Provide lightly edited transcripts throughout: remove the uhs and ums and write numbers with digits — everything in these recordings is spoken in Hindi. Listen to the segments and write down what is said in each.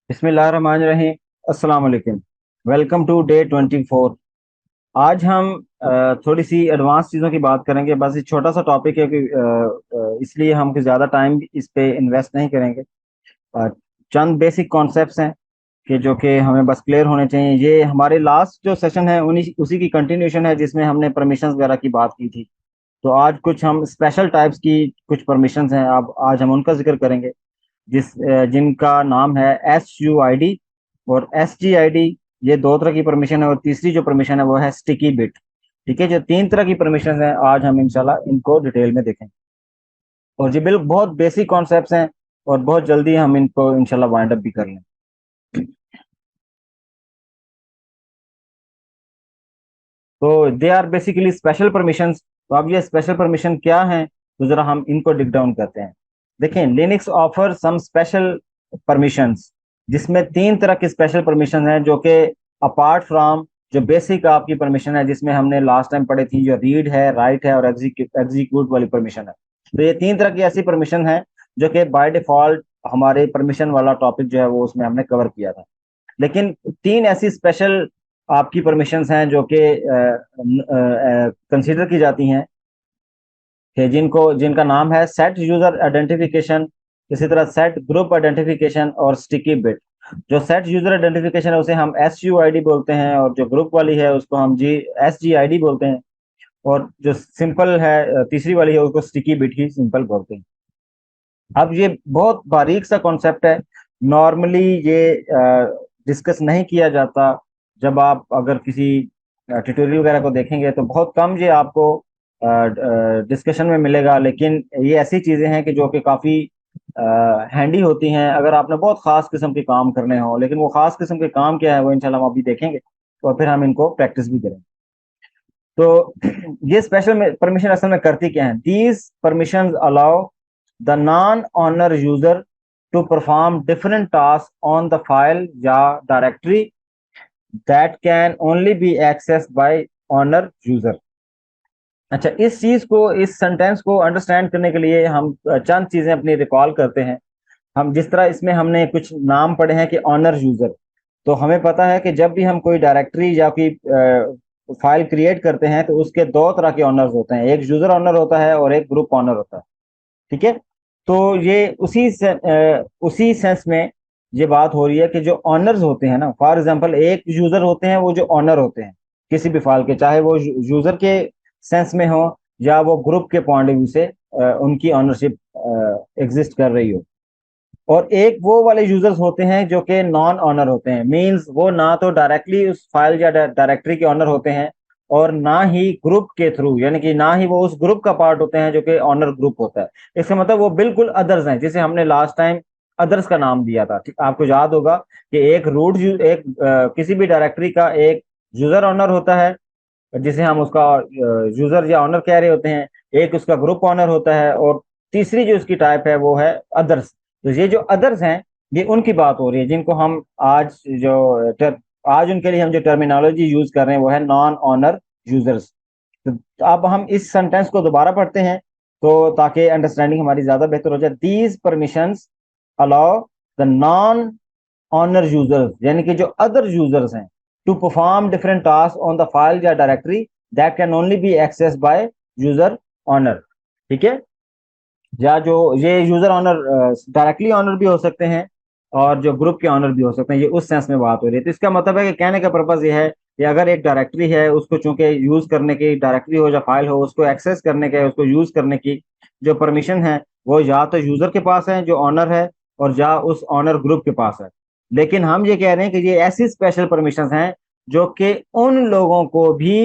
बिस्मिल्लाहिर्रहमानिर्रहीम। अस्सलाम वालेकुम। Welcome to day 24। आज हम थोड़ी सी एडवांस चीज़ों की बात करेंगे। बस ये छोटा सा टॉपिक है कि इसलिए हम कुछ ज़्यादा टाइम इस पे इन्वेस्ट नहीं करेंगे। अ, चंद बेसिक कॉन्सेप्ट्स हैं कि जो कि हमें बस क्लियर होने चाहिए। ये हमारे लास्ट जो सेशन है उन्हीं उसी की कंटिन्यूशन है जिसमें हमने परमिशंस वगैरह की बात की थी। तो आज कुछ हम स्पेशल टाइप्स की कुछ परमिशंस हैं, अब आज हम उनका जिक्र करेंगे। जिनका नाम है SUID और SGID। ये दो तरह की परमिशन है और तीसरी जो परमिशन है वो है स्टिकी बिट। ठीक है, जो तीन तरह की परमिशन है आज हम इंशाल्लाह इनको डिटेल में देखें। और ये बिल्कुल बहुत बेसिक कॉन्सेप्ट्स हैं और बहुत जल्दी हम इनको इंशाल्लाह वाइंड अप भी कर लें। तो they are basically special permissions. तो अब ये स्पेशल परमिशन क्या हैं, तो जरा हम इनको डिक डाउन करते हैं। देखें, Linux offer some special permissions, जिसमें तीन तरह की स्पेशल परमिशन हैं जो कि अपार्ट फ्रॉम जो बेसिक आपकी परमिशन है जिसमें हमने लास्ट टाइम पढ़ी थी, जो रीड है, राइट है और एग्जीक्यूट वाली परमिशन है। तो ये तीन तरह की ऐसी परमिशन है जो कि बाय डिफॉल्ट हमारे परमिशन वाला टॉपिक जो है वो उसमें हमने कवर किया था। लेकिन तीन ऐसी स्पेशल आपकी परमिशंस हैं जो कि कंसीडर की जाती हैं, कि जिनका नाम है सेट यूजर आइडेंटिफिकेशन, इसी तरह सेट ग्रुप आइडेंटिफिकेशन और स्टिकी बिट। जो सेट यूजर आइडेंटिफिकेशन है उसे हम SUID बोलते हैं और जो ग्रुप वाली है उसको हम SGID बोलते हैं। और जो सिंपल है तीसरी वाली है उसको स्टिकी बिट ही सिंपल बोलते हैं। अब ये बहुत बारीक सा कॉन्सेप्ट है। नॉर्मली ये डिस्कस नहीं किया जाता। जब आप अगर किसी ट्यूटोरियल वगैरह को देखेंगे तो बहुत कम ये आपको डिस्कशन में मिलेगा। लेकिन ये ऐसी चीज़ें हैं कि जो कि काफ़ी हैंडी होती हैं अगर आपने बहुत ख़ास किस्म के काम करने हो। लेकिन वो ख़ास किस्म के काम क्या है वो इंशाल्लाह हम अभी देखेंगे और फिर हम इनको प्रैक्टिस भी करेंगे। तो ये स्पेशल परमिशन असल में करती क्या है? These permissions allow the non owner user to perform different task on the file या directory that can only be access by owner user. अच्छा, इस चीज को, इस सेंटेंस को अंडरस्टैंड करने के लिए हम चंद चीजें अपनी रिकॉल करते हैं। हम जिस तरह इसमें हमने कुछ नाम पढ़े हैं कि ऑनर यूजर, तो हमें पता है कि जब भी हम कोई डायरेक्टरी या कोई फाइल क्रिएट करते हैं तो उसके दो तरह के ऑनर्स होते हैं, एक यूजर ऑनर होता है और एक ग्रुप ऑनर होता है। ठीक है, तो ये उसी सेंस में ये बात हो रही है कि जो ऑनर्स होते हैं ना, फॉर एग्जांपल एक यूजर होते हैं वो जो ऑनर होते हैं किसी भी फाइल के, चाहे वो यूजर के सेंस में हो या वो ग्रुप के पॉइंट ऑफ व्यू से उनकी ऑनरशिप एग्जिस्ट कर रही हो। और एक वो वाले यूजर्स होते हैं जो कि नॉन ऑनर होते हैं, मींस वो ना तो डायरेक्टली उस फाइल या डायरेक्टरी के ऑनर होते हैं और ना ही ग्रुप के थ्रू, यानी कि ना ही वो उस ग्रुप का पार्ट होते हैं जो कि ऑनर ग्रुप होता है। इसका मतलब वो बिल्कुल अदर्स हैं, जिसे हमने लास्ट टाइम अदर्स का नाम दिया था। ठीक, आपको याद होगा कि किसी भी डायरेक्टरी का एक यूजर ऑनर होता है जिसे हम उसका यूजर या ऑनर कह रहे होते हैं, एक उसका ग्रुप ऑनर होता है और तीसरी जो उसकी टाइप है वो है अदर्स। तो ये जो अदर्स हैं ये उनकी बात हो रही है, जिनको हम आज उनके लिए हम जो टर्मिनोलॉजी यूज कर रहे हैं वो है नॉन ऑनर यूजर्स। तो अब हम इस सेंटेंस को दोबारा पढ़ते हैं तो ताकि अंडरस्टैंडिंग हमारी ज्यादा बेहतर हो जाए। These permissions allow the non owner users, यानी कि जो अदर यूजर्स हैं, to perform different task on the file या directory that can only be access by user owner. ठीक है, या जो ये यूजर ऑनर डायरेक्टली ऑनर भी हो सकते हैं और जो ग्रुप के ऑनर भी हो सकते हैं, ये उस सेंस में बात हो रही है। तो इसका मतलब है कि कहने का पर्पज ये है कि अगर एक डायरेक्टरी है उसको चूंकि यूज करने की, डायरेक्टरी हो या फाइल हो, उसको एक्सेस करने के, उसको यूज करने की जो परमिशन है वो या तो यूजर के पास है जो ऑनर है और या उस ऑनर ग्रुप के पास है। लेकिन हम ये कह रहे हैं कि ये ऐसी स्पेशल परमिशन हैं जो कि उन लोगों को भी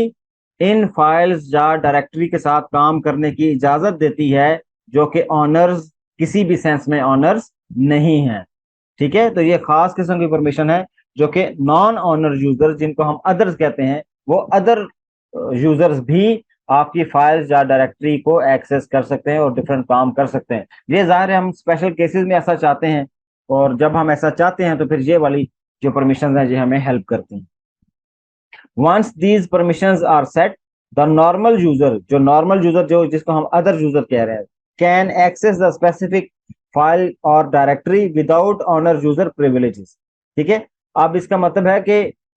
इन फाइल्स या डायरेक्टरी के साथ काम करने की इजाजत देती है जो कि ऑनर्स किसी भी सेंस में ऑनर्स नहीं है। ठीक है, तो ये खास किस्म की परमिशन है जो कि नॉन ऑनर यूजर, जिनको हम अदर्स कहते हैं, वो अदर यूजर्स भी आपकी फाइल्स या डायरेक्टरी को एक्सेस कर सकते हैं और डिफरेंट काम कर सकते हैं। ये जाहिर है हम स्पेशल केसेस में ऐसा चाहते हैं और जब हम ऐसा चाहते हैं तो फिर ये वाली जो परमिशन है ये हमें हेल्प करती हैं। Once these permissions are set, the normal user जो जिसको हम अदर यूजर कह रहे हैं, can access the specific file और directory without owner user privileges. ठीक है। अब इसका मतलब है कि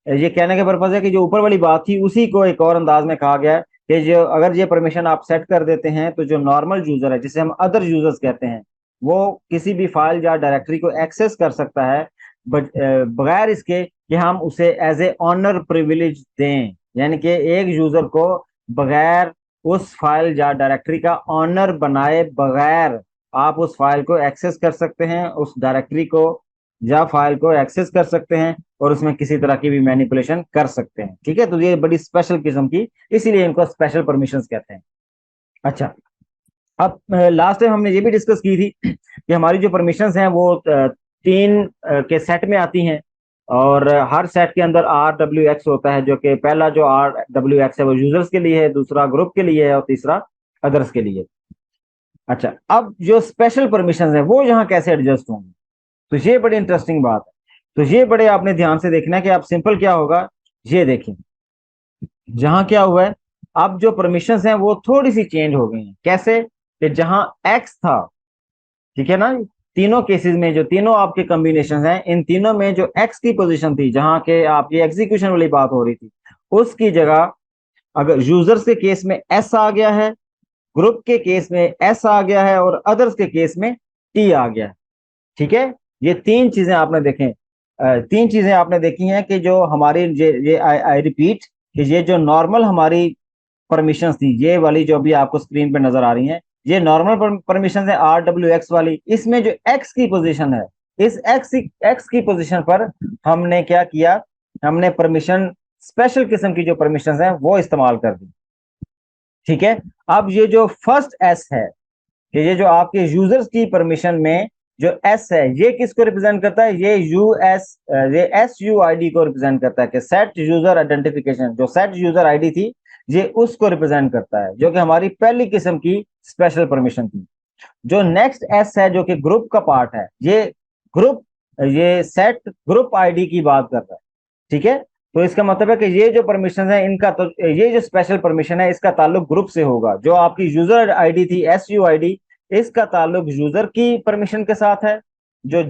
ये कहने का पर्पज है कि जो ऊपर वाली बात थी उसी को एक और अंदाज में कहा गया है कि जो अगर ये परमिशन आप सेट कर देते हैं तो जो नॉर्मल यूजर है, जिसे हम अदर यूजर्स कहते हैं, वो किसी भी फाइल या डायरेक्टरी को एक्सेस कर सकता है बगैर इसके कि हम उसे एज ए ऑनर प्रिविलेज दें। यानी कि एक यूजर को बगैर उस फाइल या डायरेक्टरी का ऑनर बनाए बगैर आप उस फाइल को एक्सेस कर सकते हैं, उस डायरेक्टरी को या फाइल को एक्सेस कर सकते हैं और उसमें किसी तरह की भी मैनिपुलेशन कर सकते हैं। ठीक है, तो ये बड़ी स्पेशल किस्म की, इसीलिए इनको स्पेशल परमिशंस कहते हैं। अच्छा, अब लास्ट टाइम हमने ये भी डिस्कस की थी कि हमारी जो परमिशंस हैं वो तीन के सेट में आती हैं और हर सेट के अंदर RWX होता है, जो कि पहला जो RWX है वो यूजर्स के लिए है, दूसरा ग्रुप के लिए है और तीसरा अदर्स के लिए। अच्छा, अब जो स्पेशल परमिशंस है वो यहाँ कैसे एडजस्ट होंगी, तो ये बड़ी इंटरेस्टिंग बात है। तो ये बड़े आपने ध्यान से देखना है कि आप सिंपल क्या होगा, ये देखें जहां क्या हुआ है, अब जो परमिशंस हैं वो थोड़ी सी चेंज हो गई हैं। कैसे कि जहां एक्स था, ठीक है ना, तीनों केसेस में जो तीनों आपके कॉम्बिनेशन हैं, इन तीनों में जो एक्स की पोजीशन थी, जहां के आपकी एग्जीक्यूशन वाली बात हो रही थी, उसकी जगह अगर यूजर्स के केस में एस आ गया है, ग्रुप के केस में एस आ गया है और अदर्स के केस में टी आ गया है। ठीक है, ये तीन चीजें आपने देखें, तीन चीजें आपने देखी हैं कि जो हमारी ये आई रिपीट कि ये जो नॉर्मल हमारी परमिशंस थी, ये वाली जो भी आपको स्क्रीन पे नजर आ रही हैं, ये नॉर्मल परमिशंस है RWX वाली। इसमें जो एक्स की पोजीशन है, इस एक्स की पोजीशन पर हमने क्या किया, हमने परमिशन स्पेशल किस्म की जो परमिशंस हैं वो इस्तेमाल कर दी। ठीक है, अब ये जो फर्स्ट एस है कि ये जो आपके यूजर्स की परमिशन में जो एस है, ये किसको रिप्रेजेंट करता है, ये एस यू आई डी को रिप्रेजेंट करता है कि सेट यूजर आइडेंटिफिकेशन, जो सेट यूजर आईडी थी ये उसको रिप्रेजेंट करता है, जो कि हमारी पहली किस्म की स्पेशल परमिशन थी। जो नेक्स्ट एस है जो कि ग्रुप का पार्ट है, ग्रुप ये सेट ग्रुप आईडी की बात कर रहा है। ठीक है, तो इसका मतलब है कि ये जो परमिशन है इनका, तो ये जो स्पेशल परमिशन है इसका ताल्लुक ग्रुप से होगा। जो आपकी यूजर आईडी थी SUID, इसका ताल्लुक यूजर की परमिशन के साथ है। जो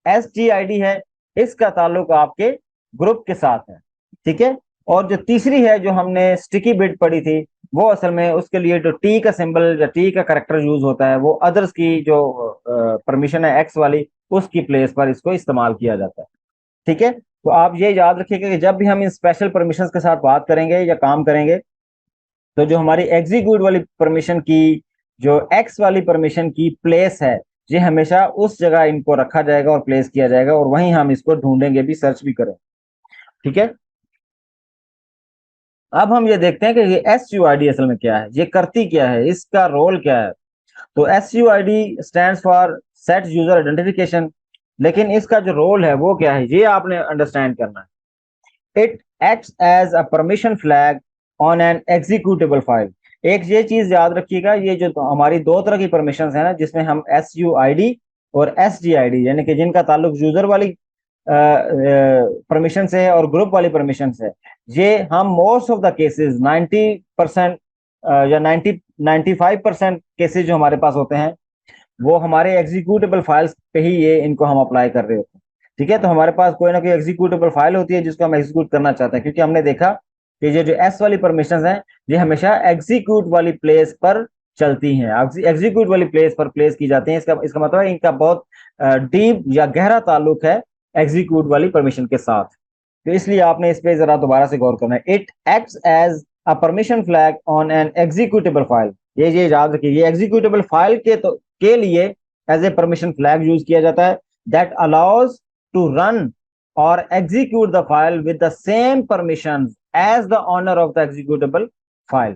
SGID है इसका ताल्लुक आपके ग्रुप के साथ है। ठीक है, और जो तीसरी है जो हमने स्टिकी बिट पढ़ी थी, वो असल में उसके लिए जो टी का सिंबल या टी का करेक्टर यूज होता है, वो अदर्स की जो परमिशन है एक्स वाली, उसकी प्लेस पर इसको इस्तेमाल किया जाता है। ठीक है, तो आप ये याद रखिएगा कि जब भी हम इन स्पेशल परमिशंस के साथ बात करेंगे या काम करेंगे, तो जो हमारी एग्जीक्यूट वाली परमिशन की, जो एक्स वाली परमिशन की प्लेस है, ये हमेशा उस जगह इनको रखा जाएगा और प्लेस किया जाएगा, और वहीं हम इसको ढूंढेंगे भी, सर्च भी करें। ठीक है, अब हम ये देखते हैं कि ये SUID असल में क्या है, ये करती क्या है, इसका रोल क्या है। तो SUID stands for set user identification, लेकिन इसका जो रोल है वो क्या है, ये आपने अंडरस्टैंड करना है। It acts as a permission flag on an executable file. एक ये चीज याद रखिएगा, ये जो हमारी दो तरह की परमिशन है ना, जिसमें हम SUID और SGID, यानी कि जिनका ताल्लुक यूजर वाली परमिशन से है और ग्रुप वाली परमिशन से, ये हम मोस्ट ऑफ द केसेस 90% या 95% केसेस जो हमारे पास होते हैं, वो हमारे एग्जीक्यूटेबल फाइल्स पे ही ये इनको हम अप्लाई कर रहे होते हैं। ठीक है, तो हमारे पास कोई ना कोई एग्जीक्यूटेबल फाइल होती है जिसको हम एग्जीक्यूट करना चाहते हैं, क्योंकि हमने देखा कि ये जो एस वाली परमिशंस हैं ये हमेशा एग्जीक्यूट वाली प्लेस पर चलती हैं, एग्जीक्यूट वाली प्लेस पर प्लेस की जाती हैं। इसका इसका मतलब है इनका बहुत डीप या गहरा ताल्लुक है एग्जीक्यूट वाली परमिशन के साथ। तो इसलिए आपने इस पे जरा दोबारा से गौर करना है। It acts as a permission flag on an executable file, ये याद रखिए, ये एग्जीक्यूटेबल फाइल के लिए as a permission flag use किया जाता है, दैट अलाउज टू रन और execute the file with the same permission as the owner of the executable file.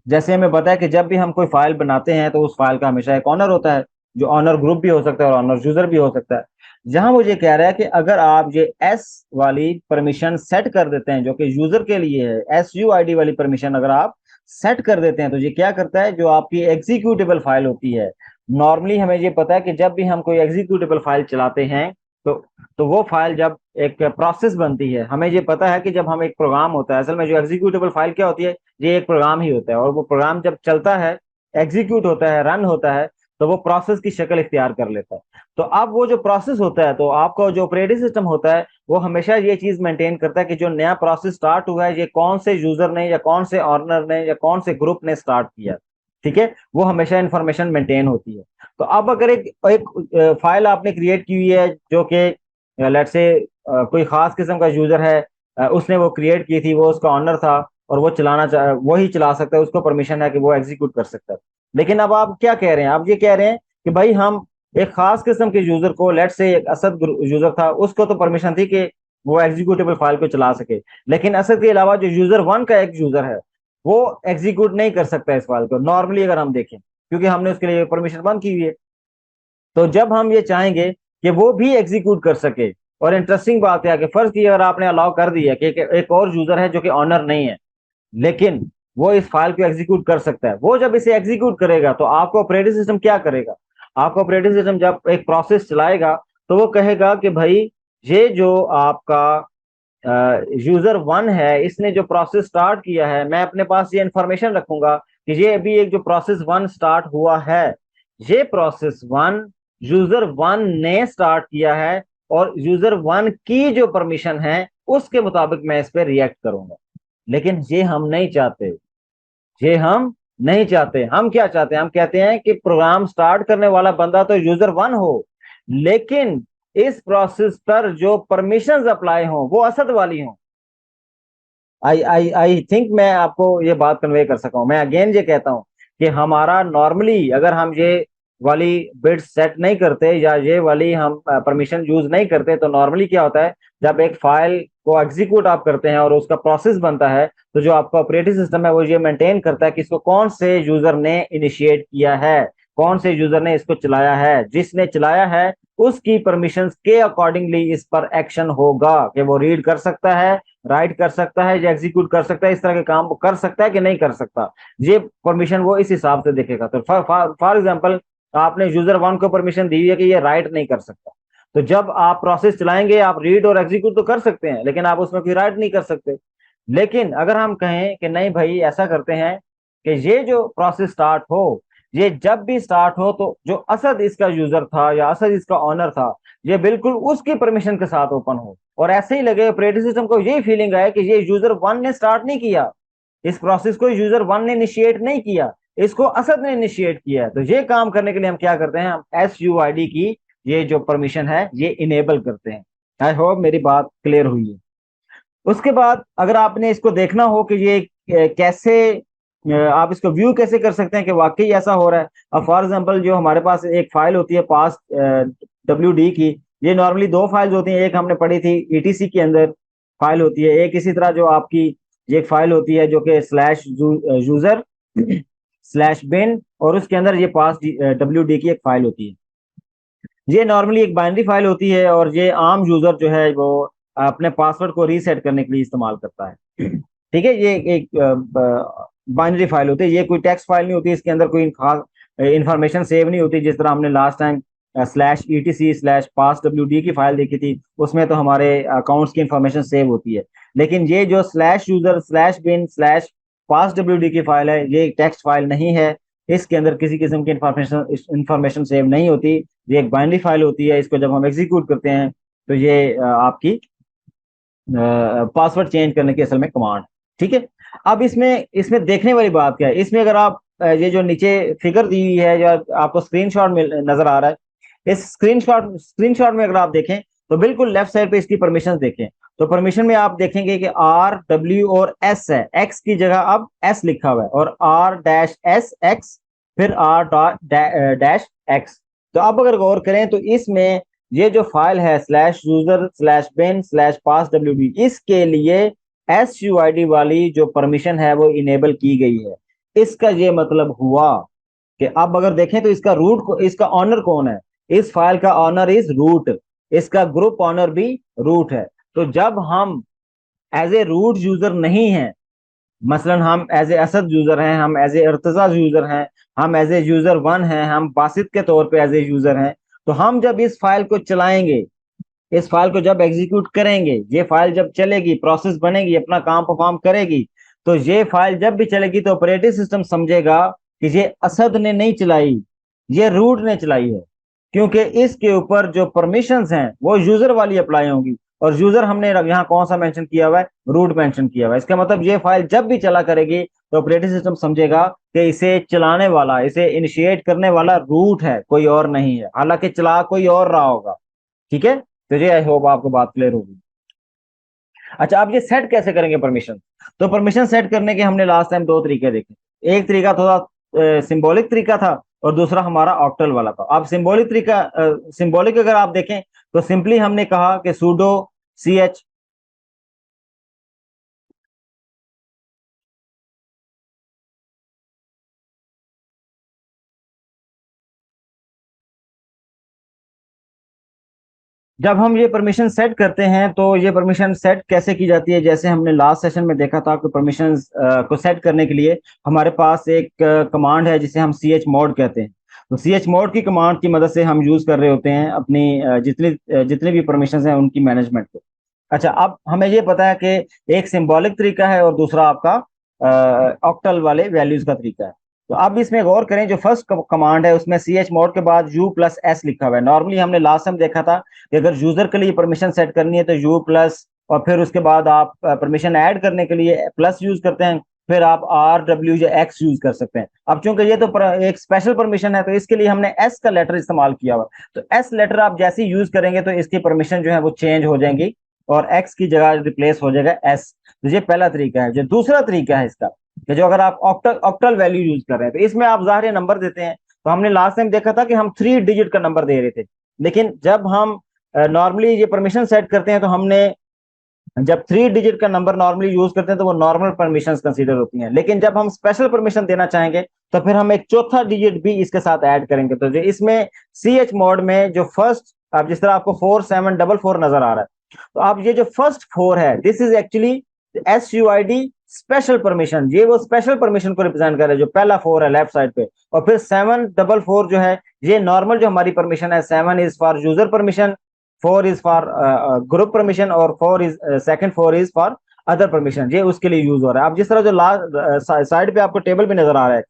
जैसे हमें पता है कि जब भी हम कोई फाइल बनाते हैं तो उस फाइल का हमेशा एक ऑनर होता है, जो ऑनर ग्रुप भी हो सकता है और ऑनर यूजर भी हो सकता है। जहां मुझे कह रहा है कि अगर आप ये एस वाली परमिशन सेट कर देते हैं जो कि यूजर के लिए है, SUID वाली परमिशन अगर आप सेट कर देते हैं, तो ये क्या करता है, जो आपकी एग्जीक्यूटेबल फाइल होती है, नॉर्मली हमें ये पता है कि जब भी हम कोई एग्जीक्यूटेबल फाइल चलाते हैं, तो तो वो फाइल जब एक प्रोसेस बनती है, हमें ये पता है कि जब हम एक प्रोग्राम होता है, असल में जो एग्जीक्यूटेबल फाइल क्या होती है, ये एक प्रोग्राम ही होता है, और वो प्रोग्राम जब चलता है, एग्जीक्यूट होता है, रन होता है, तो वो प्रोसेस की शक्ल इख्तियार कर लेता है। तो अब वो जो प्रोसेस होता है, तो आपका जो ऑपरेटिंग सिस्टम होता है वो हमेशा ये चीज मेंटेन करता है कि जो नया प्रोसेस स्टार्ट हुआ है ये कौन से यूजर ने या कौन से ऑनर ने या कौन से ग्रुप ने स्टार्ट किया। ठीक है, वो हमेशा इंफॉर्मेशन मेंटेन होती है। तो अब अगर एक एक फाइल आपने क्रिएट की हुई है जो कि लेट से कोई खास किस्म का यूजर है, उसने वो क्रिएट की थी, वो उसका ऑनर था और वो चलाना चाह वो ही चला सकता है, उसको परमिशन है कि वो एग्जीक्यूट कर सकता है। लेकिन अब आप क्या कह रहे हैं, आप ये कह रहे हैं कि भाई हम एक खास किस्म के यूजर को, लेट से एक असद यूजर था, उसको तो परमिशन थी कि वो एग्जीक्यूटेबल फाइल को चला सके, लेकिन असद के अलावा जो यूजर वन का एक यूजर है वो एग्जीक्यूट नहीं कर सकता इस फाइल को नॉर्मली अगर हम देखें, क्योंकि हमने उसके लिए परमिशन बंद की हुई है। तो जब हम ये चाहेंगे कि वो भी एग्जीक्यूट कर सके, और इंटरेस्टिंग बात है कि फर्ज की अगर आपने अलाउ कर दिया कि एक और यूजर है जो कि ऑनर नहीं है, लेकिन वो इस फाइल को एग्जीक्यूट कर सकता है, वो जब इसे एग्जीक्यूट करेगा तो आपको ऑपरेटिंग सिस्टम क्या करेगा, आपका ऑपरेटिंग सिस्टम जब एक प्रोसेस चलाएगा तो वो कहेगा कि भाई ये जो आपका यूजर वन है, इसने जो प्रोसेस स्टार्ट किया है, मैं अपने पास ये इंफॉर्मेशन रखूंगा कि ये अभी एक जो प्रोसेस वन स्टार्ट हुआ है, ये प्रोसेस वन यूजर वन ने स्टार्ट किया है, और यूजर वन की जो परमिशन है उसके मुताबिक मैं इस पर रिएक्ट करूंगा। लेकिन ये हम नहीं चाहते, ये हम नहीं चाहते। हम क्या चाहते हैं, हम कहते हैं कि प्रोग्राम स्टार्ट करने वाला बंदा तो यूजर वन हो, लेकिन इस प्रोसेस पर जो परमिशंस अप्लाई हो वो असद वाली हो। आई आई आई थिंक मैं आपको ये बात कन्वे कर सका हूं। मैं अगेन ये कहता हूं कि हमारा नॉर्मली अगर हम ये वाली बिट्स सेट नहीं करते या ये वाली हम परमिशन यूज नहीं करते, तो नॉर्मली क्या होता है, जब एक फाइल को एग्जीक्यूट आप करते हैं और उसका प्रोसेस बनता है, तो जो आपका ऑपरेटिंग सिस्टम है वो ये मेंटेन करता है कि इसको कौन से यूजर ने इनिशिएट किया है, कौन से यूजर ने इसको चलाया है, जिसने चलाया है उसकी परमिशंस के अकॉर्डिंगली इस पर एक्शन होगा कि वो रीड कर सकता है, राइट कर सकता है या एग्जीक्यूट कर सकता है, इस तरह के काम वो कर सकता है कि नहीं कर सकता। ये परमिशन वो इस हिसाब से देखेगा। तो फॉर एग्जांपल आपने यूजर वन को परमिशन दी है कि ये राइट नहीं कर सकता, तो जब आप प्रोसेस चलाएंगे आप रीड और एग्जीक्यूट तो कर सकते हैं, लेकिन आप उसमें कोई राइट नहीं कर सकते। लेकिन अगर हम कहें कि नहीं भाई ऐसा करते हैं कि ये जो प्रोसेस स्टार्ट हो, ये जब भी स्टार्ट हो तो जो असद इसका यूजर था या असद इसका ऑनर था, ये बिल्कुल उसकी परमिशन के साथ ओपन हो, और ऐसे ही लगे ऑपरेटिंग सिस्टम को यही फीलिंग आए कि ये यूजर वन ने स्टार्ट नहीं किया, इस प्रोसेस को यूजर वन ने इनिशिएट नहीं किया, इसको असद ने इनिशिएट किया है। तो ये काम करने के लिए हम क्या करते हैं, हम एस यू आई डी की ये जो परमिशन है ये इनेबल करते हैं। आई होप मेरी बात क्लियर हुई है। उसके बाद अगर आपने इसको देखना हो कि ये कैसे आप इसको व्यू कैसे कर सकते हैं कि वाकई ऐसा हो रहा है। अब फॉर एग्जांपल जो हमारे पास एक फाइल होती है पास डब्ल्यू डी की, ये नॉर्मली दो फाइल्स होती हैं, एक हमने पढ़ी थी ईटीसी के अंदर फाइल होती है, एक इसी तरह जो आपकी ये एक फाइल होती है जो कि स्लैश यूजर स्लैश बिन, और उसके अंदर ये पास डब्ल्यू डी की एक फाइल होती है। ये नॉर्मली एक बाइनरी फाइल होती है और ये आम यूजर जो है वो अपने पासवर्ड को रीसेट करने के लिए इस्तेमाल करता है। ठीक है, ये एक बाइनरी फाइल होती है, ये कोई टेक्स्ट फाइल नहीं होती, इसके अंदर कोई खास इंफॉर्मेशन सेव नहीं होती, जिस तरह हमने last time slash E T C slash pass W D की फाइल देखी थी, उसमें तो हमारे अकाउंट्स की इंफॉर्मेशन सेव होती है। लेकिन ये जो slash user slash bin slash pass W D की फाइल है, ये टेक्स्ट फाइल नहीं है, इसके अंदर किसी किस्म की इंफॉर्मेशन सेव नहीं होती, ये एक बाइनरी फाइल होती है। इसको जब हम एग्जीक्यूट करते हैं तो ये आपकी पासवर्ड चेंज करने की असल में कमांड। ठीक है, अब इसमें इसमें देखने वाली बात क्या है, इसमें अगर आप ये जो नीचे फिगर दी हुई है जो आपको स्क्रीनशॉट में नजर आ रहा है, इस स्क्रीनशॉट में अगर आप देखें तो बिल्कुल लेफ्ट साइड पे इसकी परमिशन देखें, तो परमिशन में आप देखेंगे कि आर डब्ल्यू और एस है, एक्स की जगह अब एस लिखा हुआ है, और आर डैश एस एक्स फिर आर डैश एक्स। तो अब अगर गौर करें तो इसमें ये जो फाइल है slash user slash bin slash pass W D, इसके लिए एस यू आई डी वाली जो परमिशन है वो इनेबल की गई है। इसका ये मतलब हुआ कि अब अगर देखें तो इसका रूट को, इसका ऑनर कौन है, इस फाइल का ऑनर इज रूट, इसका ग्रुप ऑनर भी रूट है। तो जब हम एज ए रूट यूजर नहीं हैं, मसलन हम एज ए असद यूजर हैं, हम एज ए अर्तजा यूजर हैं, हम एज ए यूजर वन हैं, हम बासित के तौर पे एज ए यूजर हैं, तो हम जब इस फाइल को चलाएंगे, इस फाइल को जब एग्जीक्यूट करेंगे, ये फाइल जब चलेगी, प्रोसेस बनेगी, अपना काम परफॉर्म करेगी, तो ये फाइल जब भी चलेगी तो ऑपरेटिंग सिस्टम समझेगा कि ये असद ने नहीं चलाई, ये रूट ने चलाई है, क्योंकि इसके ऊपर जो परमिशंस हैं वो यूजर वाली अप्लाई होंगी, और यूजर हमने यहाँ कौन सा मेंशन किया हुआ है, रूट मेंशन किया हुआ है। इसका मतलब ये फाइल जब भी चला करेगी तो ऑपरेटिंग सिस्टम समझेगा कि इसे चलाने वाला, इसे इनिशिएट करने वाला रूट है, कोई और नहीं है, हालांकि चला कोई और रहा होगा। ठीक है, तो ये आई होप आपको बात क्लियर होगी। अच्छा, अब ये सेट कैसे करेंगे परमिशन? तो परमिशन सेट करने के हमने लास्ट टाइम दो तरीके देखे। एक तरीका थोड़ा सिंबॉलिक तरीका था, और दूसरा हमारा ऑक्टल वाला था। अब सिंबॉलिक तरीका, सिंबॉलिक अगर आप देखें तो सिंपली हमने कहा कि सूडो सी एच, जब हम ये परमिशन सेट करते हैं तो ये परमिशन सेट कैसे की जाती है, जैसे हमने लास्ट सेशन में देखा था कि परमिशन को सेट करने के लिए हमारे पास एक कमांड है जिसे हम सी एच मोड कहते हैं। तो सी एच मोड की कमांड की मदद से हम यूज कर रहे होते हैं अपनी जितनी भी परमिशन हैं उनकी मैनेजमेंट को। अच्छा, अब हमें ये पता है कि एक सिंबॉलिक तरीका है और दूसरा आपका ऑक्टल वाले वैल्यूज का तरीका है। तो अब इसमें गौर करें, जो फर्स्ट कमांड है उसमें सी एच मोड के बाद यू प्लस एस लिखा हुआ है। नॉर्मली हमने लास्ट टाइम देखा था कि अगर यूजर के लिए परमिशन सेट करनी है तो यू प्लस, और फिर उसके बाद आप परमिशन ऐड करने के लिए प्लस यूज करते हैं, फिर आप आर डब्ल्यू या एक्स यूज कर सकते हैं। अब चूंकि ये तो एक स्पेशल परमिशन है तो इसके लिए हमने एस का लेटर इस्तेमाल किया हुआ। तो एस लेटर आप जैसे ही यूज करेंगे तो इसकी परमिशन जो है वो चेंज हो जाएंगी, और एक्स की जगह रिप्लेस हो जाएगा एस। तो ये पहला तरीका है। जो दूसरा तरीका है इसका, कि जो अगर आप ऑक्टल ऑक्टल वैल्यू यूज कर रहे हैं तो इसमें आप ज़ाहिर नंबर देते हैं। तो हमने लास्ट टाइम देखा था कि हम 3 डिजिट का नंबर दे रहे थे, लेकिन जब हम नॉर्मली ये परमिशन सेट करते हैं तो हमने जब 3 डिजिट का नंबर नॉर्मली यूज करते हैं तो वो नॉर्मल परमिशन कंसीडर होती हैं, लेकिन जब हम स्पेशल परमिशन देना चाहेंगे तो फिर हम एक चौथा डिजिट भी इसके साथ ऐड करेंगे। तो जो इसमें सी एच मोड में जो फर्स्ट, अब जिस तरह आपको 4744 नजर आ रहा है, तो आप ये जो फर्स्ट 4 है, this is actually S U I D special permission. ये वो स्पेशल परमिशन को रिप्रेजेंट कर रहा है, जो पहला 4 है लेफ्ट साइड पे। और फिर 744 जो है, ये नॉर्मल जो हमारी परमिशन है, 7 is for user permission, 4 is for group permission, और 4 is second 4 is for other permission. ये उसके लिए यूज हो रहा है। अब जिस तरह जो लास्ट साइड पे आपको टेबल भी नजर आ रहा है,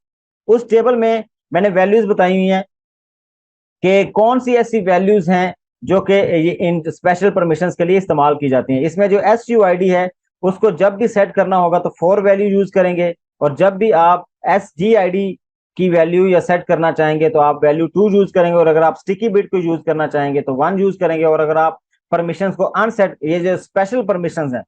उस टेबल में मैंने वैल्यूज बताई हुई हैं कि कौन सी ऐसी वैल्यूज हैं जो कि इन स्पेशल परमिशंस के लिए इस्तेमाल की जाती हैं। इसमें जो एस यू आई डी है उसको जब भी सेट करना होगा तो 4 वैल्यू यूज करेंगे, और जब भी आप एस जी आई डी की वैल्यू या सेट करना चाहेंगे तो आप वैल्यू 2 यूज करेंगे, और अगर आप स्टिकी बिट को यूज करना चाहेंगे तो 1 यूज करेंगे, और अगर आप परमिशंस को अनसेट, ये जो स्पेशल परमिशंस हैं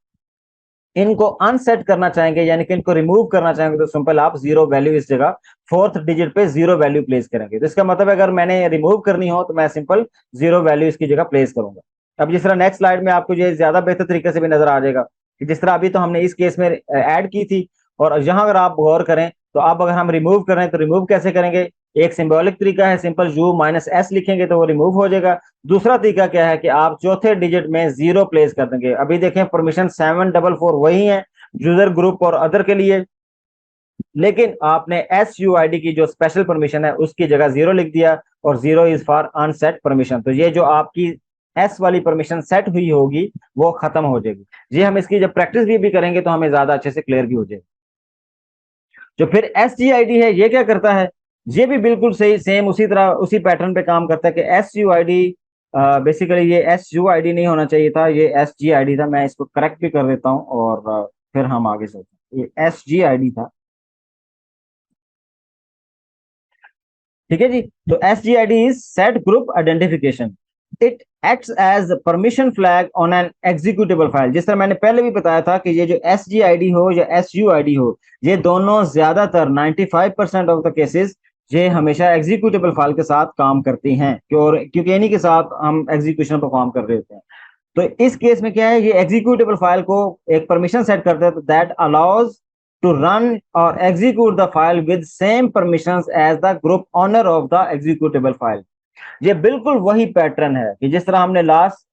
इनको अनसेट करना चाहेंगे यानी कि इनको रिमूव करना चाहेंगे, तो सिंपल आप जीरो वैल्यू इस जगह फोर्थ डिजिट पे जीरो वैल्यू प्लेस करेंगे। तो इसका मतलब अगर मैंने रिमूव करनी हो तो मैं सिंपल जीरो वैल्यू इसकी जगह प्लेस करूंगा। अब जिस तरह नेक्स्ट स्लाइड में आपको ये ज्यादा बेहतर तरीके से भी नजर आ जाएगा कि जिस तरह अभी तो हमने इस केस में ऐड की थी, और यहाँ अगर आप गौर करें तो अब अगर हम रिमूव करें तो रिमूव कैसे करेंगे? एक सिंबॉलिक तरीका है, सिंपल यू माइनस एस लिखेंगे तो वो रिमूव हो जाएगा। दूसरा तरीका क्या है कि आप चौथे डिजिट में जीरो प्लेस कर देंगे। अभी देखें परमिशन 744 वही है यूजर ग्रुप और अदर के लिए, लेकिन आपने एस यू आई डी की जो स्पेशल परमिशन है उसकी जगह जीरो लिख दिया, और zero is for unset permission. तो ये जो आपकी एस वाली परमिशन सेट हुई होगी वो खत्म हो जाएगी। ये हम इसकी जब प्रैक्टिस भी करेंगे तो हमें ज्यादा अच्छे से क्लियर भी हो जाएगी। जो फिर एस जी आई डी है ये क्या करता है? ये भी बिल्कुल सही सेम उसी तरह उसी पैटर्न पे काम करता है कि S U I D, basically ये एस यू आई डी नहीं होना चाहिए था, ये एस जी आई डी था। मैं इसको करेक्ट भी कर देता हूँ और फिर हम आगे चलते हैं। ये एस जी आई डी था, ठीक है जी। तो S G I D is set group identification. It acts as permission flag on an executable file. जिस तरह मैंने पहले भी बताया था कि ये जो एस जी आई डी हो या एस यू आई डी हो, ये दोनों ज्यादातर 95% ऑफ द केसेस ये हमेशा एग्जीक्यूटेबल फाइल के साथ काम करती हैं, क्योंकि इन्हीं के साथ हम एग्जीक्यूशन परफॉर्म कर रहे होते हैं। तो इस केस में क्या है, ये एग्जीक्यूटेबल फाइल को एक परमिशन सेट करते हैं दैट अलाउज टू रन और execute the file with same permissions as the group owner of the executable file. ये बिल्कुल वही पैटर्न है कि जिस तरह हमने लास्ट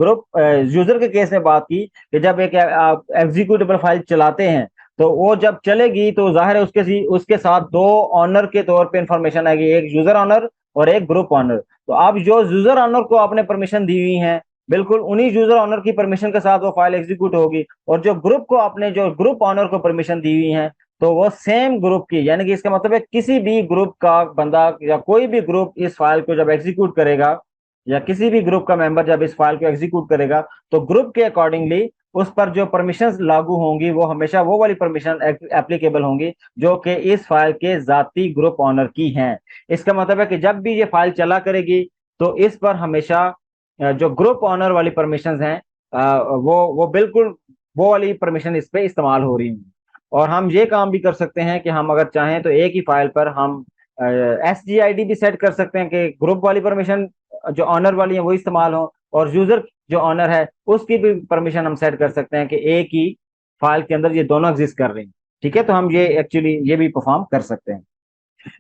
ग्रुप यूजर के केस में बात की कि जब एक आप एग्जीक्यूटेबल फाइल चलाते हैं तो वो जब चलेगी तो जाहिर है उसके साथ दो ऑनर के तौर पे इंफॉर्मेशन आएगी, एक यूजर ऑनर और एक ग्रुप ऑनर। तो आप जो यूजर ऑनर को आपने परमिशन दी हुई है, बिल्कुल उन्हीं यूजर ऑनर की परमिशन के साथ वो फाइल एग्जीक्यूट होगी, और जो ग्रुप ऑनर को परमिशन दी हुई है तो वो सेम ग्रुप की, यानी कि इसका मतलब है किसी भी ग्रुप का बंदा या कोई भी ग्रुप इस फाइल को जब एग्जीक्यूट करेगा, या किसी भी ग्रुप का मेंबर जब इस फाइल को एग्जीक्यूट करेगा, तो ग्रुप के अकॉर्डिंगली उस पर जो परमिशंस लागू होंगी वो हमेशा वो वाली परमिशन एप्लीकेबल होंगी जो कि इस फाइल के जाती ग्रुप ऑनर की हैं। इसका मतलब है कि जब भी ये फाइल चला करेगी तो इस पर हमेशा जो ग्रुप ऑनर वाली परमिशंस हैं, वो बिल्कुल वो वाली परमिशन इस पे इस्तेमाल हो रही हैं। और हम ये काम भी कर सकते हैं कि हम अगर चाहें तो एक ही फाइल पर हम SGID भी सेट कर सकते हैं कि ग्रुप वाली परमिशन जो ऑनर वाली है वो इस्तेमाल हो, और यूजर जो ऑनर है उसकी भी परमिशन हम सेट कर सकते हैं कि एक ही फाइल के अंदर ये दोनों एग्जिस्ट कर रहे हैं। ठीक है, तो हम ये एक्चुअली ये भी परफॉर्म कर सकते हैं।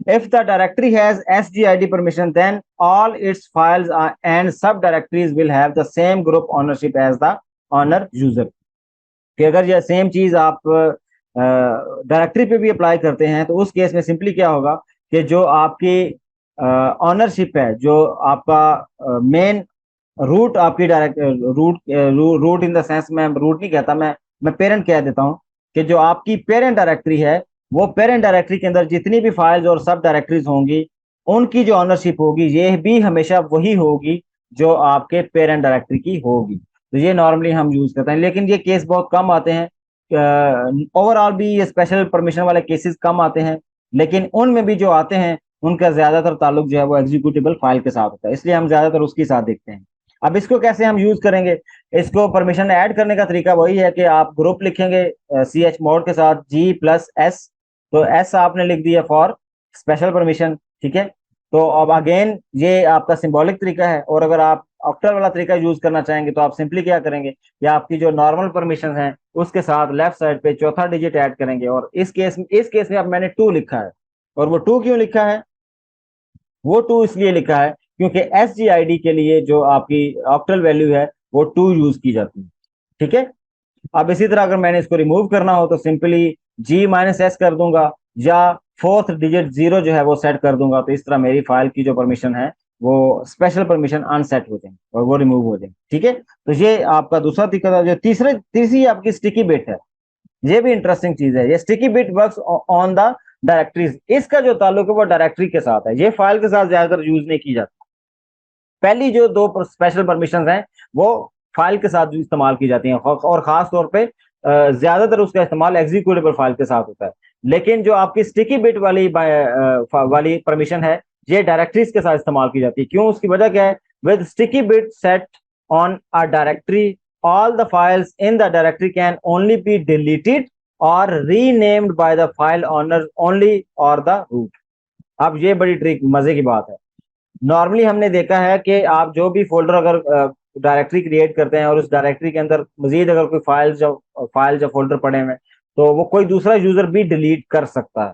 If the directory has SGID permission, then all its files and subdirectories will have the same group ownership as the owner user। कि अगर ये सेम चीज आप डायरेक्टरी पे भी अप्लाई करते हैं तो उस केस में सिंपली क्या होगा कि जो आपकी ऑनरशिप है, जो आपका मेन रूट, आपकी direct root root in the sense, मैं रूट नहीं कहता, मैं पेरेंट कह देता हूँ कि जो आपकी पेरेंट डायरेक्टरी है, वो पेरेंट डायरेक्टरी के अंदर जितनी भी फाइल्स और सब डायरेक्टरीज होंगी उनकी जो ऑनरशिप होगी ये भी हमेशा वही होगी जो आपके पेरेंट डायरेक्टरी की होगी। तो ये नॉर्मली हम यूज करते हैं, लेकिन ये केस बहुत कम आते हैं। ओवरऑल भी ये स्पेशल परमिशन वाले केसेस कम आते हैं, लेकिन उनमें भी जो आते हैं उनका ज्यादातर ताल्लुक जो है वो एग्जीक्यूटेबल फाइल के साथ होता है, इसलिए हम ज्यादातर उसके साथ देखते हैं। अब इसको कैसे हम यूज करेंगे? इसको परमिशन ऐड करने का तरीका वही है कि आप ग्रुप लिखेंगे chmod के साथ G+S। तो S आपने लिख दिया फॉर स्पेशल परमिशन। ठीक है, तो अब अगेन ये आपका सिंबॉलिक तरीका है, और अगर आप ऑक्टल वाला तरीका यूज करना चाहेंगे तो आप सिंपली क्या करेंगे, या आपकी जो नॉर्मल परमिशन है उसके साथ लेफ्ट साइड पे चौथा डिजिट ऐड करेंगे। और इस केस में अब मैंने 2 लिखा है, और वो 2 क्यों लिखा है? वो 2 इसलिए लिखा है क्योंकि SGID के लिए जो आपकी ऑक्टल वैल्यू है वो 2 यूज की जाती है। ठीक है, अब इसी तरह अगर मैंने इसको रिमूव करना हो तो सिंपली G-S कर दूंगा, या फोर्थ डिजिट 0 जो है वो सेट कर दूंगा। तो इस तरह मेरी फाइल की जो परमिशन है वो स्पेशल परमिशन अनसेट हो जाएंगे और वो रिमूव हो जाएंगे। ठीक है, तो ये आपका दूसरा तरीका था। जो तीसरी आपकी स्टिकी बिट है, ये भी इंटरेस्टिंग चीज है। ये sticky bit works on the directories. इसका जो ताल्लुक है वो डायरेक्टरी के साथ है, ये फाइल के साथ ज्यादातर यूज नहीं की जाती। पहली जो 2 स्पेशल परमिशन हैं वो फाइल के साथ इस्तेमाल की जाती हैं, और खास तौर पे ज्यादातर उसका इस्तेमाल एग्जीक्यूटेबल फाइल के साथ होता है। लेकिन जो आपकी स्टिकी बिट वाली परमिशन है ये डायरेक्टरीज के साथ इस्तेमाल की जाती है। क्यों? उसकी वजह क्या है? With sticky bit set on a directory, all the files in the directory can only be deleted or renamed by the file owner only or the root। अब ये बड़ी ट्रिक मजे की बात है। नॉर्मली हमने देखा है कि आप जो भी फोल्डर अगर डायरेक्टरी क्रिएट करते हैं और उस डायरेक्टरी के अंदर मजीद अगर कोई फाइल या फोल्डर पड़े हुए हैं तो वो कोई दूसरा यूजर भी डिलीट कर सकता है।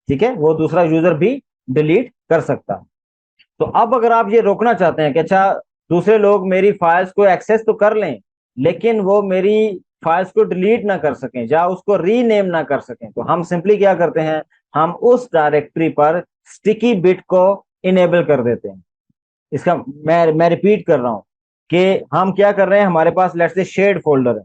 ठीक है, वो दूसरा यूजर भी डिलीट कर सकता है। तो अब अगर आप ये रोकना चाहते हैं कि अच्छा दूसरे लोग मेरी फाइल्स को एक्सेस तो कर लें लेकिन वो मेरी फाइल्स को डिलीट ना कर सकें या उसको रीनेम ना कर सकें, तो हम सिंपली क्या करते हैं, हम उस डायरेक्टरी पर स्टिकी बिट को इनेबल कर देते हैं। इसका मैं रिपीट कर रहा हूं कि हम क्या कर रहे हैं, हमारे पास लेट्स से शेयर्ड फोल्डर है।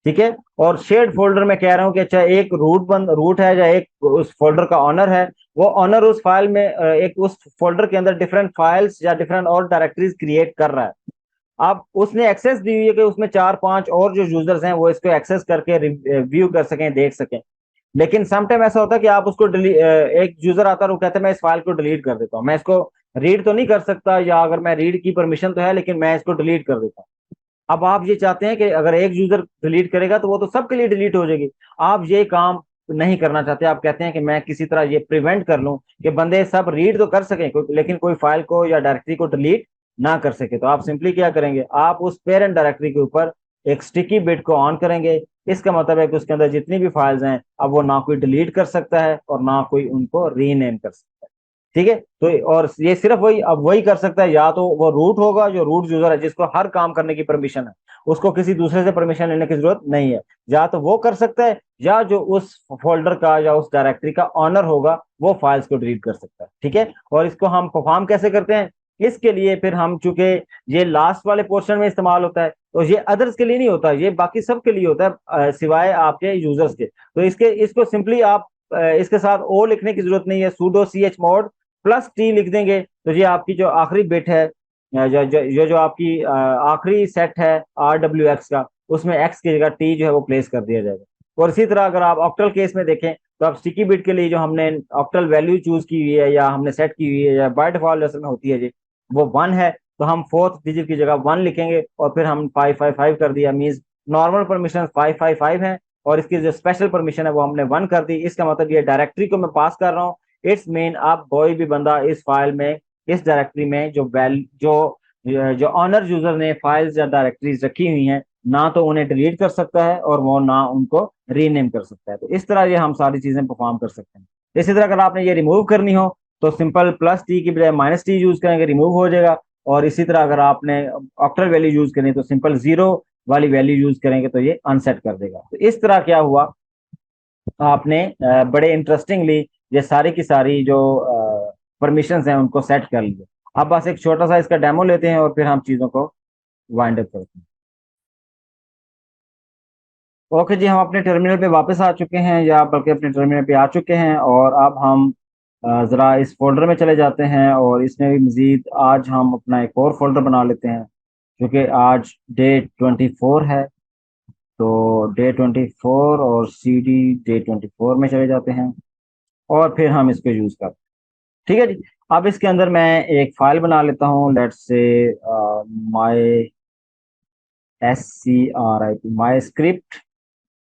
ठीक है, और शेयर्ड फोल्डर में कह रहा हूं कि अच्छा एक रूट है या एक उस फोल्डर का ऑनर है, वो ऑनर उस फाइल में एक उस फोल्डर के अंदर डिफरेंट फाइल्स या डिफरेंट और डायरेक्टरीज क्रिएट कर रहा है। अब उसने एक्सेस दी हुई है कि उसमें 4-5 और जो यूजर्स हैं वो इसको एक्सेस करके व्यू कर सकें, देख सकें। लेकिन समटाइम ऐसा होता है कि आप उसको एक यूजर आता है वो कहता है मैं इस फाइल को डिलीट कर देता हूँ, मैं इसको रीड तो नहीं कर सकता, या अगर मैं रीड की परमिशन तो है लेकिन मैं इसको डिलीट कर देता हूँ। अब आप ये चाहते हैं कि अगर एक यूजर डिलीट करेगा तो वो तो सबके लिए डिलीट हो जाएगी। आप ये काम नहीं करना चाहते, आप कहते हैं कि मैं किसी तरह ये प्रिवेंट कर लूं कि बंदे सब रीड तो कर सकें लेकिन कोई फाइल को या डायरेक्टरी को डिलीट ना कर सके। तो आप सिंपली क्या करेंगे, आप उस पेरेंट डायरेक्टरी के ऊपर एक स्टिकी बिट को ऑन करेंगे। इसका मतलब है कि उसके अंदर जितनी भी फाइल्स हैं अब वो ना कोई डिलीट कर सकता है और ना कोई उनको रीनेम कर सकता है। ठीक है, तो और ये सिर्फ वही अब वही कर सकता है, या तो वो रूट होगा जो रूट यूजर है जिसको हर काम करने की परमिशन है, उसको किसी दूसरे से परमिशन लेने की जरूरत नहीं है, या तो वो कर सकता है या जो उस फोल्डर का या उस डायरेक्टरी का ऑनर होगा वो फाइल्स को डिलीट कर सकता है। ठीक है, और इसको हम परफॉर्म कैसे करते हैं, इसके लिए फिर हम चूंकि ये लास्ट वाले पोर्शन में इस्तेमाल होता है तो ये अदर्स के लिए नहीं होता, ये बाकी सब के लिए होता है सिवाय आपके यूजर्स के। तो इसको सिंपली आप इसके साथ ओ लिखने की जरूरत नहीं है, sudo chmod प्लस टी लिख देंगे तो ये आपकी जो आखिरी बिट है, जो आपकी आखिरी सेट है RWX का, उसमें एक्स की जगह टी जो है वो प्लेस कर दिया जाएगा। और इसी तरह अगर आप ऑक्टल केस में देखें तो आप स्टिकी बिट के लिए जो हमने ऑक्टल वैल्यू चूज की हुई है या हमने सेट की हुई है या बाय डिफॉल्ट असल में होती है जी, वो 1 है, तो हम फोर्थ डिजिट की जगह 1 लिखेंगे और फिर हम 555 कर दिया। मीन्स नॉर्मल परमिशन 555 है और इसकी जो स्पेशल परमिशन है वो हमने 1 कर दी। इसका मतलब ये डायरेक्टरी को मैं पास कर रहा हूँ। इट्स मीन अब कोई भी बंदा इस फाइल में, इस डायरेक्टरी में जो ऑनर यूजर ने फाइल्स या डायरेक्टरीज रखी हुई हैं, ना तो उन्हें डिलीट कर सकता है और वो ना उनको रीनेम कर सकता है। तो इस तरह ये हम सारी चीजें परफॉर्म कर सकते हैं। इसी तरह अगर आपने ये रिमूव करनी हो तो सिंपल प्लस टी की बजाय माइनस टी यूज करेंगे, रिमूव हो जाएगा। और इसी तरह अगर आपने ऑक्टल वैल्यू यूज करनी है तो सिंपल जीरो वाली वैल्यू यूज करेंगे तो ये अनसेट कर देगा। तो इस तरह क्या हुआ, आपने बड़े इंटरेस्टिंगली ये सारी की सारी जो परमिशंस हैं उनको सेट कर लिए। अब बस एक छोटा सा इसका डेमो लेते हैं और फिर हम चीजों को वाइंड अप करते हैं। ओके जी, हम अपने टर्मिनल पे वापस आ चुके हैं, या बल्कि अपने टर्मिनल पे आ चुके हैं, और अब हम ज़रा इस फोल्डर में चले जाते हैं और इसमें भी मज़ीद आज हम अपना एक और फोल्डर बना लेते हैं, क्योंकि आज डे 24 है। तो डे 24 और CD डे 24 में चले जाते हैं और फिर हम इसको यूज़ करते हैं। ठीक है जी। अब इसके अंदर मैं एक फाइल बना लेता हूँ, let's say my SCRIP my script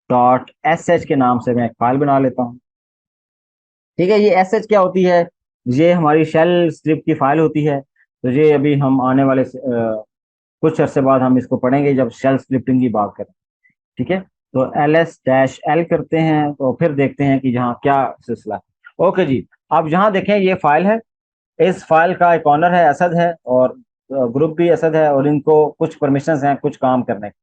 .sh के नाम से मैं एक फाइल बना लेता हूँ। ठीक है, ये sh क्या होती है, ये हमारी शेल स्क्रिप्ट की फाइल होती है। तो ये अभी हम आने वाले कुछ अरसे बाद हम इसको पढ़ेंगे जब शेल स्क्रिप्टिंग की बात करें। ठीक है, तो ls-l करते हैं तो फिर देखते हैं कि यहाँ क्या सिलसिला है। ओके जी, अब यहाँ देखें ये फाइल है। इस फाइल का एक ऑनर है असद है और ग्रुप भी असद है, और इनको कुछ परमिशंस हैं कुछ काम करने की।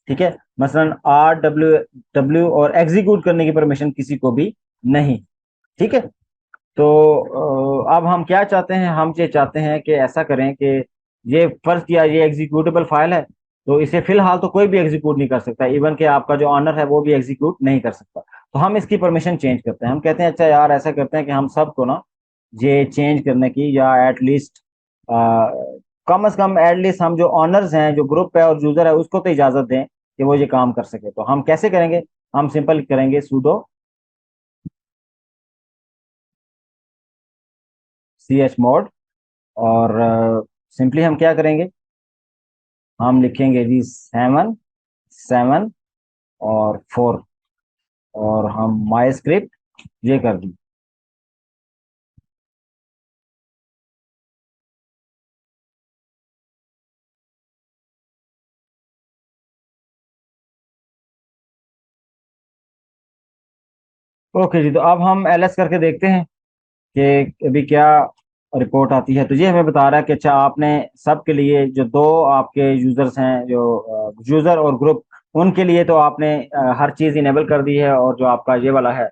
ठीक है, मसलन RWW और एग्जीक्यूट करने की परमिशन किसी को भी नहीं। ठीक है, तो अब हम क्या चाहते हैं, हम ये चाहते हैं कि ऐसा करें कि ये फर्ज किया ये एग्जीक्यूटेबल फाइल है, तो इसे फिलहाल तो कोई भी एग्जीक्यूट नहीं कर सकता, इवन कि आपका जो ऑनर है वो भी एग्जीक्यूट नहीं कर सकता। तो हम इसकी परमिशन चेंज करते हैं। हम कहते हैं अच्छा यार ऐसा करते हैं कि हम सबको ना ये चेंज करने की, या एटलीस्ट कम से कम एटलीस्ट हम जो ऑनर्स हैं, जो ग्रुप है और यूजर है, उसको तो इजाजत दें कि वो ये काम कर सके। तो हम कैसे करेंगे, हम सिंपल करेंगे sudo chmod, और सिंपली हम क्या करेंगे, हम लिखेंगे जी 7 7 और 4, और हम माई स्क्रिप्ट ये कर दी। ओके जी, तो अब हम ls करके देखते हैं कि अभी क्या रिपोर्ट आती है। तो ये हमें बता रहा है कि अच्छा आपने सबके लिए, जो दो आपके यूजर्स हैं, जो यूजर और ग्रुप, उनके लिए तो आपने हर चीज इनेबल कर दी है, और जो आपका ये वाला है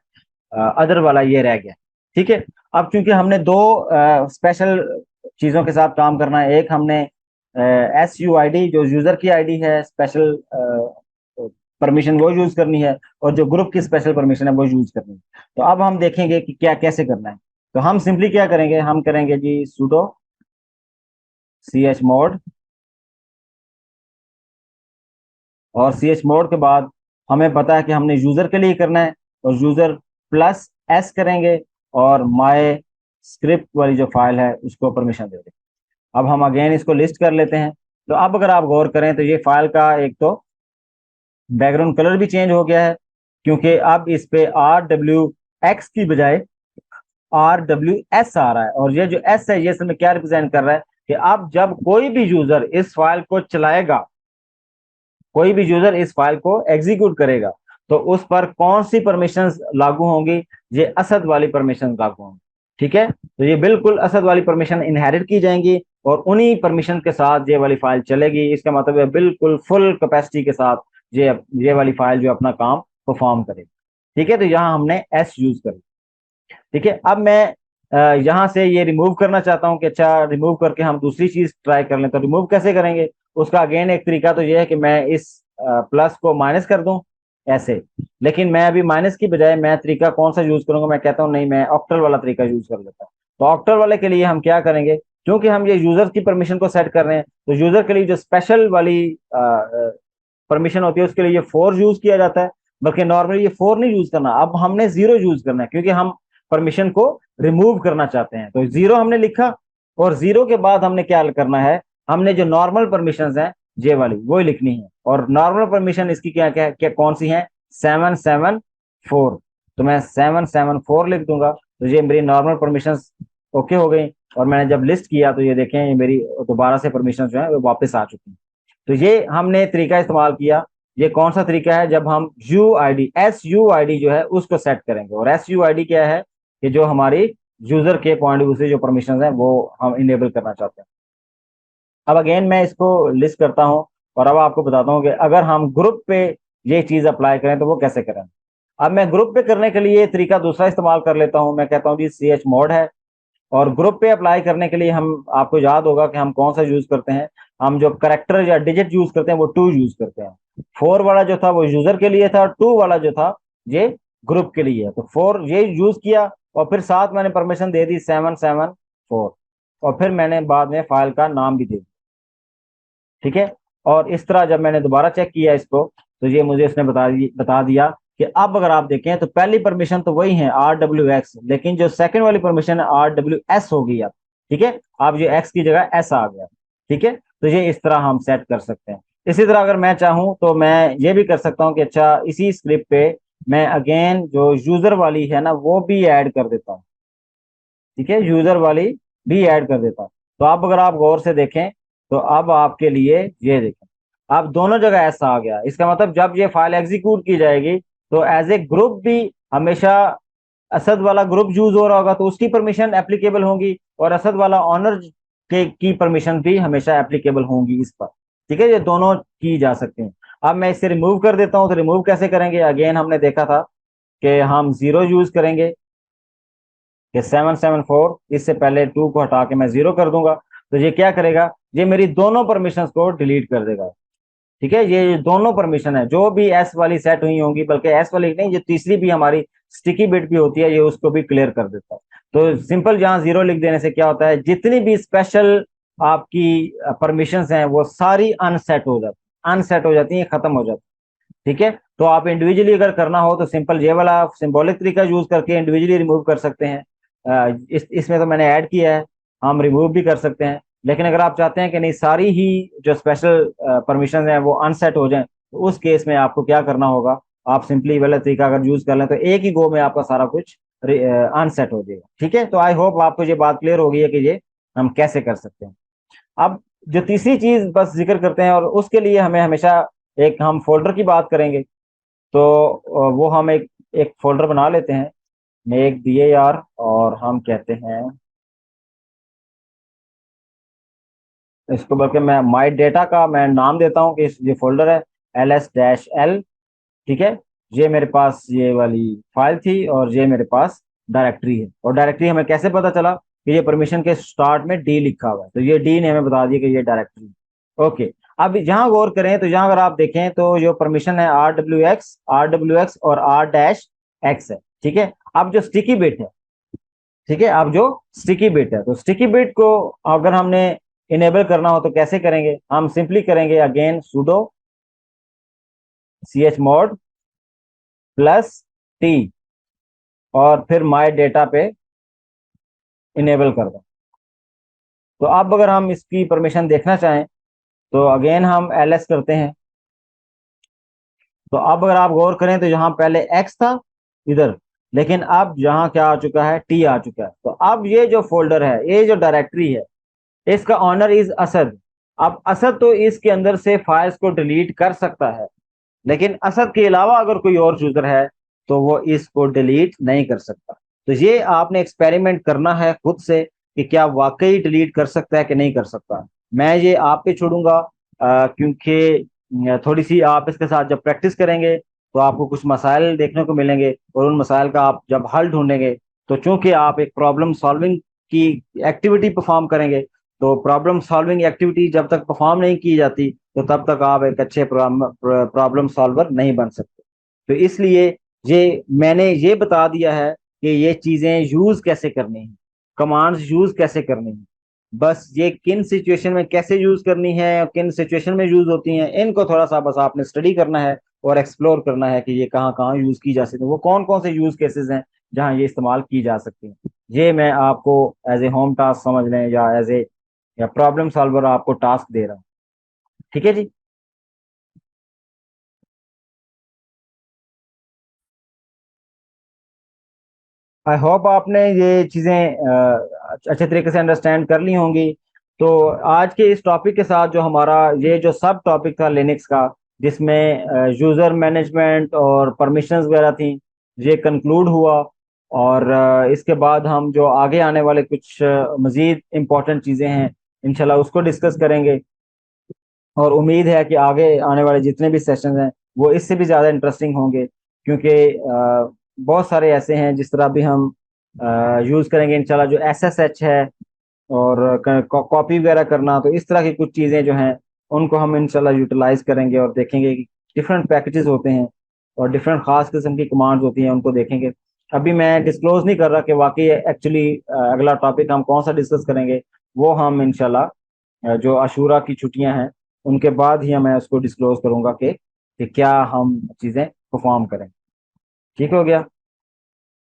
अदर वाला ये रह गया। ठीक है, अब चूंकि हमने दो स्पेशल चीजों के साथ काम करना है, एक हमने SUID जो यूजर की आईडी है स्पेशल परमिशन वो यूज करनी है, और जो ग्रुप की स्पेशल परमिशन है वो यूज करनी है। तो अब हम देखेंगे कि क्या कैसे करना है। तो हम सिंपली क्या करेंगे, हम करेंगे जी sudo chmod, और chmod के बाद हमें पता है कि हमने यूजर के लिए करना है, और यूजर प्लस s करेंगे और माई स्क्रिप्ट वाली जो फाइल है उसको परमिशन दे देंगे। अब हम अगेन इसको लिस्ट कर लेते हैं। तो अब अगर आप गौर करें तो ये फाइल का एक तो बैकग्राउंड कलर भी चेंज हो गया है, क्योंकि अब इस पे RWX की बजाय RWS आ रहा है। और ये जो S है ये इसमें क्या रिप्रेजेंट कर रहा है कि अब जब कोई भी यूजर इस फाइल को चलाएगा, कोई भी यूजर इस फाइल को एग्जीक्यूट करेगा, तो उस पर कौन सी परमिशंस लागू होंगी, ये असद वाली परमिशन लागू होंगी। ठीक है, तो ये बिल्कुल असद वाली परमिशन इनहेरिट की जाएंगी और उन्हीं परमिशन के साथ ये वाली फाइल चलेगी। इसका मतलब है बिल्कुल फुल कैपेसिटी के साथ ये वाली फाइल जो अपना काम परफॉर्म करेगी। ठीक है, तो यहाँ हमने S यूज करी। ठीक है, अब मैं यहाँ से ये रिमूव करना चाहता हूँ कि अच्छा रिमूव करके हम दूसरी चीज ट्राई कर लें। तो रिमूव कैसे करेंगे, उसका अगेन एक तरीका तो ये है कि मैं इस प्लस को माइनस कर दूं, ऐसे। लेकिन मैं अभी माइनस की बजाय मैं तरीका कौन सा यूज करूंगा, मैं कहता हूँ नहीं, मैं ऑक्टल वाला तरीका यूज कर लेता हूँ। तो ऑक्टल वाले के लिए हम क्या करेंगे, क्योंकि हम ये यूजर की परमिशन को सेट कर रहे हैं, तो यूजर के लिए जो स्पेशल वाली परमिशन होती है उसके लिए ये 4 यूज किया जाता है। बल्कि नॉर्मली ये 4 नहीं यूज करना, अब हमने 0 यूज करना है, क्योंकि हम परमिशन को रिमूव करना चाहते हैं। तो 0 हमने लिखा, और 0 के बाद हमने क्या करना है, हमने जो नॉर्मल परमिशन है जे वाली वो ही लिखनी है। और नॉर्मल परमिशन इसकी क्या क्या क्या कौन सी है, 774। तो मैं 774 लिख दूंगा, तो ये मेरी नॉर्मल परमिशन ओके हो गई। और मैंने जब लिस्ट किया तो ये देखें, ये मेरी दोबारा से परमिशन जो है वो वापस आ चुकी है। तो ये हमने तरीका इस्तेमाल किया। ये कौन सा तरीका है, जब हम you I D S U I D जो है उसको सेट करेंगे। और एस यू आई डी क्या है, कि जो हमारी यूजर के पॉइंट ऑफ व्यू से जो परमिशन है वो हम इनेबल करना चाहते हैं। अब अगेन मैं इसको लिस्ट करता हूँ, और अब आपको बताता हूँ कि अगर हम ग्रुप पे ये चीज अप्लाई करें तो वो कैसे करें। अब मैं ग्रुप पे करने के लिए तरीका दूसरा इस्तेमाल कर लेता हूँ। मैं कहता हूँ जी सी एच मोड है, और ग्रुप पे अप्लाई करने के लिए हम, आपको याद होगा कि हम कौन सा यूज करते हैं, हम जो करेक्टर या डिजिट यूज करते हैं वो 2 यूज करते हैं। 4 वाला जो था वो यूजर के लिए था, और 2 वाला जो था ये ग्रुप के लिए है। तो 4 ये यूज किया, और फिर साथ मैंने परमिशन दे दी 774, और फिर मैंने बाद में फाइल का नाम भी दे दिया। ठीक है। और इस तरह जब मैंने दोबारा चेक किया इसको, तो ये मुझे इसने बता दिया कि अब अगर आप देखें तो पहली परमिशन तो वही है RWX, लेकिन जो सेकंड वाली परमिशन है RWS हो गई अब। ठीक है, अब ये X की जगह S आ गया। ठीक है, तो ये इस तरह हम सेट कर सकते हैं। इसी तरह अगर मैं चाहूं तो मैं ये भी कर सकता हूं कि अच्छा इसी स्क्रिप्ट पे मैं अगेन जो यूजर वाली है ना वो भी ऐड कर देता हूँ। ठीक है, यूजर वाली भी ऐड कर देता हूँ। तो अब अगर आप गौर से देखें, तो अब आपके लिए ये देखें, अब दोनों जगह ऐसा आ गया। इसका मतलब जब ये फाइल एग्जीक्यूट की जाएगी तो एज ए ग्रुप भी हमेशा असद वाला ग्रुप यूज हो रहा होगा, तो उसकी परमिशन एप्लीकेबल होंगी, और असद वाला ऑनर के की परमिशन भी हमेशा एप्लीकेबल होंगी इस पर। ठीक है, ये दोनों की जा सकते हैं। अब मैं इसे रिमूव कर देता हूं, तो रिमूव कैसे करेंगे, अगेन हमने देखा था कि हम 0 यूज करेंगे, कि 774, इससे पहले 2 को हटा के मैं 0 कर दूंगा। तो ये क्या करेगा, ये मेरी दोनों परमिशन को डिलीट कर देगा। ठीक है, ये दोनों परमिशन है जो भी एस वाली सेट हुई होंगी, बल्कि एस वाली नहीं, ये तीसरी भी हमारी स्टिकी बिट भी होती है, ये उसको भी क्लियर कर देता है। तो सिंपल जहां 0 लिख देने से क्या होता है, जितनी भी स्पेशल आपकी परमिशन हैं वो सारी अनसेट हो जाती है, खत्म हो जाती है। ठीक है, तो आप इंडिविजुअली अगर करना हो तो सिंपल ये वाला सिंबॉलिक तरीका यूज करके इंडिविजुअली रिमूव कर सकते हैं। इसमें तो मैंने ऐड किया है, हम रिमूव भी कर सकते हैं। लेकिन अगर आप चाहते हैं कि नहीं सारी ही जो स्पेशल परमिशन है वो अनसेट हो जाएं, तो उस केस में आपको क्या करना होगा, आप सिंपली वाला तरीका अगर यूज कर लें तो एक ही गो में आपका सारा कुछ अनसेट हो जाएगा। ठीक है, तो आई होप आपको ये बात क्लियर हो गई है कि ये हम कैसे कर सकते हैं। अब जो तीसरी चीज बस जिक्र करते हैं, और उसके लिए हमें हमेशा एक हम फोल्डर की बात करेंगे। तो वो हम एक फोल्डर बना लेते हैं, मेक DAR, और हम कहते हैं इसको, बल्कि मैं माई डेटा का मैं नाम देता हूँ कि ये फोल्डर है LS-L। ठीक है, ये मेरे पास ये वाली फाइल थी, और ये मेरे पास डायरेक्टरी है। और डायरेक्टरी हमें कैसे पता चला कि ये परमिशन के स्टार्ट में D लिखा हुआ है, तो ये D ने हमें बता दिया कि ये डायरेक्टरी है। ओके, अब यहाँ गौर करें तो यहाँ अगर आप देखें तो जो परमिशन है RWX और R-X है। ठीक है, अब जो स्टिकी बिट है, ठीक है, अब जो स्टिकी बिट है, तो स्टिकी बिट को अगर हमने इनेबल करना हो तो कैसे करेंगे, हम सिंपली करेंगे अगेन sudo chmod +T, और फिर माई डेटा पे इनेबल कर दें। तो अब अगर हम इसकी परमिशन देखना चाहें तो अगेन हम ls करते हैं। तो अब अगर आप गौर करें तो यहाँ पहले x था इधर, लेकिन अब यहाँ क्या आ चुका है, T आ चुका है। तो अब ये जो फोल्डर है, ये जो डायरेक्टरी है, इसका ऑनर इज असद। अब असद तो इसके अंदर से फाइल्स को डिलीट कर सकता है, लेकिन असद के अलावा अगर कोई और यूजर है तो वो इसको डिलीट नहीं कर सकता। तो ये आपने एक्सपेरिमेंट करना है खुद से कि क्या वाकई डिलीट कर सकता है कि नहीं कर सकता। मैं ये आप पे छोड़ूंगा, क्योंकि थोड़ी सी आप इसके साथ जब प्रैक्टिस करेंगे तो आपको कुछ मसाइल देखने को मिलेंगे, और उन मसाइल का आप जब हल ढूंढेंगे, तो चूंकि आप एक प्रॉब्लम सॉल्विंग की एक्टिविटी परफॉर्म करेंगे, तो प्रॉब्लम सॉल्विंग एक्टिविटी जब तक परफॉर्म नहीं की जाती तो तब तक आप एक अच्छे प्रॉब्लम सॉल्वर नहीं बन सकते। तो इसलिए ये मैंने ये बता दिया है कि ये चीजें यूज कैसे करनी है, कमांड्स यूज कैसे करनी है, बस ये किन सिचुएशन में कैसे यूज करनी है और किन सिचुएशन में यूज होती हैं, इनको थोड़ा सा बस आपने स्टडी करना है और एक्सप्लोर करना है कि ये कहाँ कहाँ यूज की जा सकती है, वो कौन कौन से यूज केसेस हैं जहाँ ये इस्तेमाल की जा सकती है। ये मैं आपको एज ए होम टास्क समझ लें या एज ए या प्रॉब्लम सॉल्वर आपको टास्क दे रहा हूँ। ठीक है जी। आई होप आपने ये चीज़ें अच्छे तरीके से अंडरस्टैंड कर ली होंगी। तो आज के इस टॉपिक के साथ जो हमारा ये जो सब टॉपिक था लिनक्स का, जिसमें यूज़र मैनेजमेंट और परमिशंस वगैरह थी, ये कंक्लूड हुआ। और इसके बाद हम जो आगे आने वाले कुछ मज़ीद इम्पोर्टेंट चीज़ें हैं इंशाल्लाह उसको डिस्कस करेंगे। और उम्मीद है कि आगे आने वाले जितने भी सेशंस हैं वो इससे भी ज़्यादा इंटरेस्टिंग होंगे, क्योंकि बहुत सारे ऐसे हैं जिस तरह भी हम यूज़ करेंगे इंशाल्लाह, जो SSH है और कॉपी वगैरह करना, तो इस तरह की कुछ चीज़ें जो हैं उनको हम इंशाल्लाह यूटिलाइज करेंगे और देखेंगे कि डिफरेंट पैकेजेस होते हैं और डिफरेंट खास किस्म की कमांड्स होती हैं, उनको देखेंगे। अभी मैं डिस्क्लोज नहीं कर रहा कि वाकई एक्चुअली अगला टॉपिक हम कौन सा डिस्कस करेंगे, वो हम इंशाल्लाह जो आशूरा की छुट्टियां हैं उनके बाद ही मैं उसको डिस्क्लोज करूंगा कि क्या हम चीज़ें परफॉर्म करें। ठीक हो गया।